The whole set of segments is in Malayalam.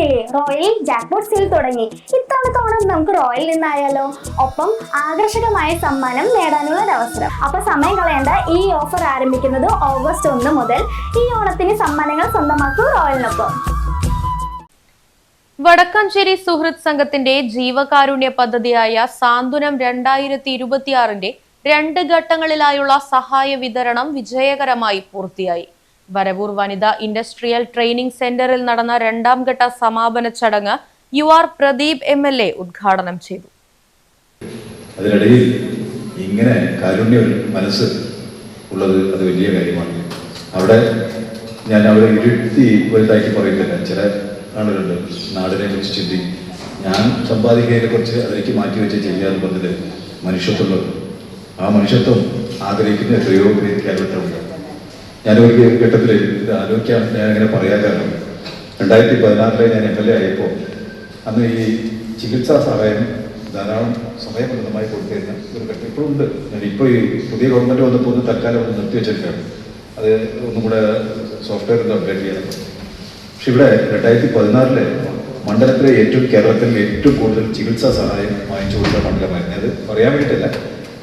അറിഞ്ഞില്ലേ, റോയൽ ജാക്ക്പോട്ട് സെയിൽ തുടങ്ങി. ഇത്തവണത്തെ ഓണം നമുക്ക് റോയൽ നിന്നായാലോ? ഒപ്പം ആകർഷകമായ സമ്മാനം നേടാനുള്ള അവസരം. അപ്പൊ സമയം കളയേണ്ട, ഈ ഓഫർ ആരംഭിക്കുന്നത് ഓഗസ്റ്റ് 1 മുതൽ. ഈ ഓണത്തിന് സമ്മാനങ്ങൾ സ്വന്തമാക്കൂ റോയലിനൊപ്പം. വടക്കാഞ്ചേരി സുഹൃത്ത് സംഘത്തിന്റെ ജീവകാരുണ്യ പദ്ധതിയായ സാന്ത്വനം 2026 2 ഘട്ടങ്ങളിലായുള്ള സഹായ വിതരണം വിജയകരമായി പൂർത്തിയായി. വരവൂർ വനിതാ ഇൻഡസ്ട്രിയൽ ട്രെയിനിംഗ് സെന്ററിൽ നടന്ന 2ാം ഘട്ട സമാപന ചടങ്ങ് UR പ്രദീപ് MLA ഉദ്ഘാടനം ചെയ്തു. അതിനിടയിൽ ഇങ്ങനെ കാരുണ്യ മനസ്സ് ഉള്ളത് അത് വലിയ കാര്യമാണ്. അവിടെ ഞാൻ അവരെ ഇരുത്തി വലുതാക്കി പറയുന്നില്ല. ചില ആളുകളുണ്ട് നാടിനെ കുറിച്ച് ചിന്തിക്കും, ഞാൻ സമ്പാദിക്കുന്നതിനെ കുറിച്ച് അതിലേക്ക് മാറ്റിവെച്ച് ചെയ്യാന്ന് പറഞ്ഞത് മനുഷ്യത്വമുള്ളത്. ആ മനുഷ്യത്വം ആഗ്രഹിക്കുന്ന എത്രയോ കേരളത്തിലുണ്ട്. ഞാനൊരു ഘട്ടത്തിൽ ഇത് ആലോചിക്കാൻ ഞാൻ അങ്ങനെ പറയാൻ കാരണം 2016 ഞാൻ MLA ആയപ്പോൾ അന്ന് ഈ ചികിത്സാ സഹായം ധാരാളം സമയബന്ധിതമായി കൊടുത്തിരുന്ന ഒരു ഘട്ടം ഇപ്പോഴും ഉണ്ട്. ഞാനിപ്പോൾ ഈ പുതിയ ഗവൺമെൻറ് വന്നപ്പോൾ ഒന്ന് തൽക്കാലം ഒന്ന് നിർത്തി വെച്ചിട്ടാണ്. അത് ഒന്നും കൂടെ സോഫ്റ്റ്വെയർ ഒന്ന് അപ്ഡേറ്റ് ചെയ്യണം. പക്ഷെ ഇവിടെ 2016 മണ്ഡലത്തിലെ കേരളത്തിലെ ഏറ്റവും കൂടുതൽ ചികിത്സാ സഹായം വാങ്ങിച്ചു കൊടുത്ത മണ്ഡലമായിരുന്നു. അത് പറയാൻ വേണ്ടിയിട്ടല്ല,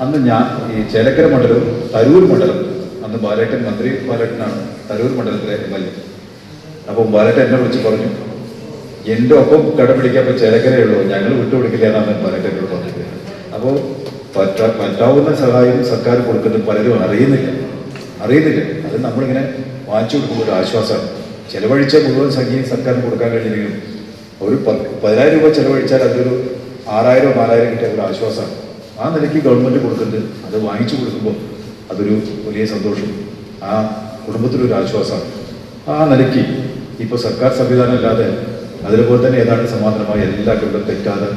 അന്ന് ഞാൻ ഈ ചേലക്കര മണ്ഡലവും തരൂർ മണ്ഡലം, അന്ന് ബാലേട്ടൻ, മന്ത്രി ബാലേട്ടനാണ് തരൂർ മണ്ഡലത്തിലെ MLA. അപ്പം ബാലേട്ടൻ എന്നെ വിളിച്ച് പറഞ്ഞു, എൻ്റെ ഒപ്പം കടപിടിക്കാൻ ചേലക്കരയുള്ളൂ, ഞങ്ങൾ വിട്ടുകൊടുക്കില്ല എന്നാണ് ബാലേട്ടനോട് പറഞ്ഞത്. അപ്പോൾ പറ്റാവുന്ന സഹായം സർക്കാർ കൊടുക്കുന്നത് പലരും അറിയുന്നില്ല. അത് നമ്മളിങ്ങനെ വാങ്ങിച്ചു കൊടുക്കുമ്പോൾ ഒരു ആശ്വാസമാണ്. ചെലവഴിച്ച മുഴുവൻ സംഖ്യയും സർക്കാരിന് കൊടുക്കാൻ കഴിഞ്ഞില്ലെങ്കിലും ഒരു 10,000 രൂപ ചെലവഴിച്ചാൽ അതൊരു 6,000 4,000 കിട്ടിയ ഒരു ആശ്വാസമാണ്. ആ നിലയ്ക്ക് ഗവൺമെൻറ് കൊടുക്കുന്നത് അത് വാങ്ങിച്ചു കൊടുക്കുമ്പോൾ അതൊരു വലിയ സന്തോഷം, ആ കുടുംബത്തിനൊരു ആശ്വാസമാണ്. ആ നിലയ്ക്ക് ഇപ്പോൾ സർക്കാർ സംവിധാനം ഇല്ലാതെ അതിലുപോലെ തന്നെ ഏതാണ്ട് സമാന്തരമായി എല്ലാ കൊണ്ടും തെറ്റാതെ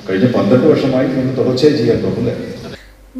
കഴിഞ്ഞ 12 വർഷമായി നമ്മൾ തുടർച്ചയായി ചെയ്യാൻ തുടങ്ങില്ലേ.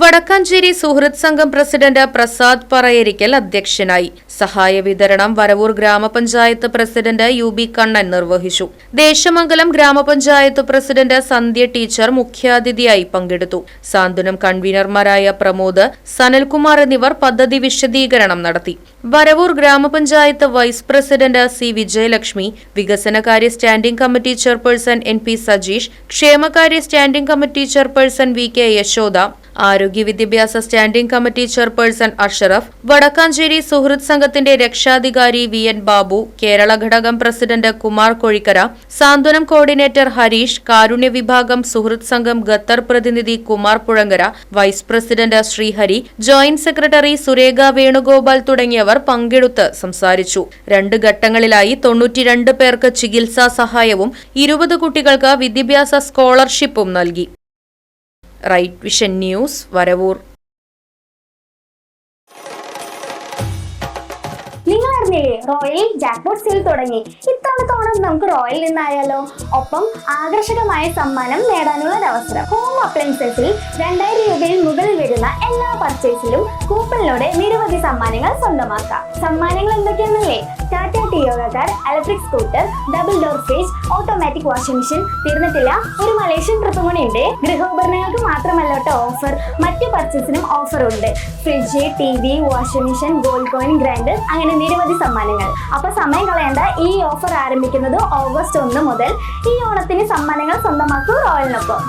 വടക്കാഞ്ചേരി സുഹൃത്ത് സംഘം പ്രസിഡന്റ് പ്രസാദ് പറയേരിക്കൽ അധ്യക്ഷനായി. സഹായ വിതരണം വരവൂർ ഗ്രാമപഞ്ചായത്ത് പ്രസിഡന്റ് UB കണ്ണൻ നിർവഹിച്ചു. ദേശമംഗലം ഗ്രാമപഞ്ചായത്ത് പ്രസിഡന്റ് സന്ധ്യ ടീച്ചർ മുഖ്യാതിഥിയായി പങ്കെടുത്തു. സാന്ത്വനം കൺവീനർമാരായ പ്രമോദ്, സനൽകുമാർ എന്നിവർ പദ്ധതി വിശദീകരണം നടത്തി. വരവൂർ ഗ്രാമപഞ്ചായത്ത് വൈസ് പ്രസിഡന്റ് C വിജയലക്ഷ്മി, വികസനകാര്യ standing committee chairperson NP Sajeesh, ക്ഷേമകാര്യ standing committee chairperson VK Yashoda, ആരോഗ്യ വിദ്യാഭ്യാസ standing committee chairperson Ashraf, Vadakkanchery സുഹൃത്ത് സംഘത്തിന്റെ രക്ഷാധികാരി VN ബാബു, കേരള ഘടകം പ്രസിഡന്റ് കുമാർ കൊഴിക്കര, സാന്ത്വനം കോർഡിനേറ്റർ ഹരീഷ്, കാരുണ്യ വിഭാഗം സുഹൃത്ത് സംഘം ഖത്തർ പ്രതിനിധി Kumar Puzhankara, vice president Sreehari, joint secretary Surekha Venugopal തുടങ്ങിയവർ പങ്കെടുത്ത് സംസാരിച്ചു. 2 ഘട്ടങ്ങളിലായി 92 പേർക്ക് ചികിത്സാ സഹായവും 20 കുട്ടികൾക്ക് വിദ്യാഭ്യാസ സ്കോളർഷിപ്പും നൽകി. Right vision news, Varavoor. നിങ്ങൾ അറിഞ്ഞില്ലേ, റോയൽ ജാക്ക്പോട്ട് സെയിൽ തുടങ്ങി. ഇത്തവണത്തെ ഓണം നമുക്ക് റോയൽ നിന്നായാലോ? ഒപ്പം ആകർഷകമായ സമ്മാനം നേടാനുള്ള അവസരം. ഹോം അപ്ലയൻസസിൽ 2,000 രൂപയിൽ മുകളിൽ വരുന്ന എല്ലാ പർച്ചേസിലും കൂപ്പണിലൂടെ നിരവധി സമ്മാനങ്ങൾ സ്വന്തമാക്കാം. സമ്മാനങ്ങൾ എന്തൊക്കെയാണെന്നല്ലേ? Tata Tiago car, electric scooter, double door fridge, automatic washing machine. തീർന്നിട്ടില്ല, ഒരു മലേഷ്യൻ ട്രിപ്പ് കൂടി ഉണ്ട്. ഗൃഹോപകരണങ്ങൾക്ക് മാത്രമല്ലോട്ടോ ഓഫർ, മറ്റു പർച്ചേസിനും ഓഫർ ഉണ്ട്. Fridge, TV, washing machine, gold coin, grinder, അങ്ങനെ നിരവധി സമ്മാനങ്ങൾ. അപ്പൊ സമയം കളയേണ്ട, ഈ ഓഫർ ആരംഭിക്കുന്നത് ഓഗസ്റ്റ് 1 മുതൽ. ഈ ഓണത്തിന് സമ്മാനങ്ങൾ സ്വന്തമാക്കൂ റോയലിനൊപ്പം.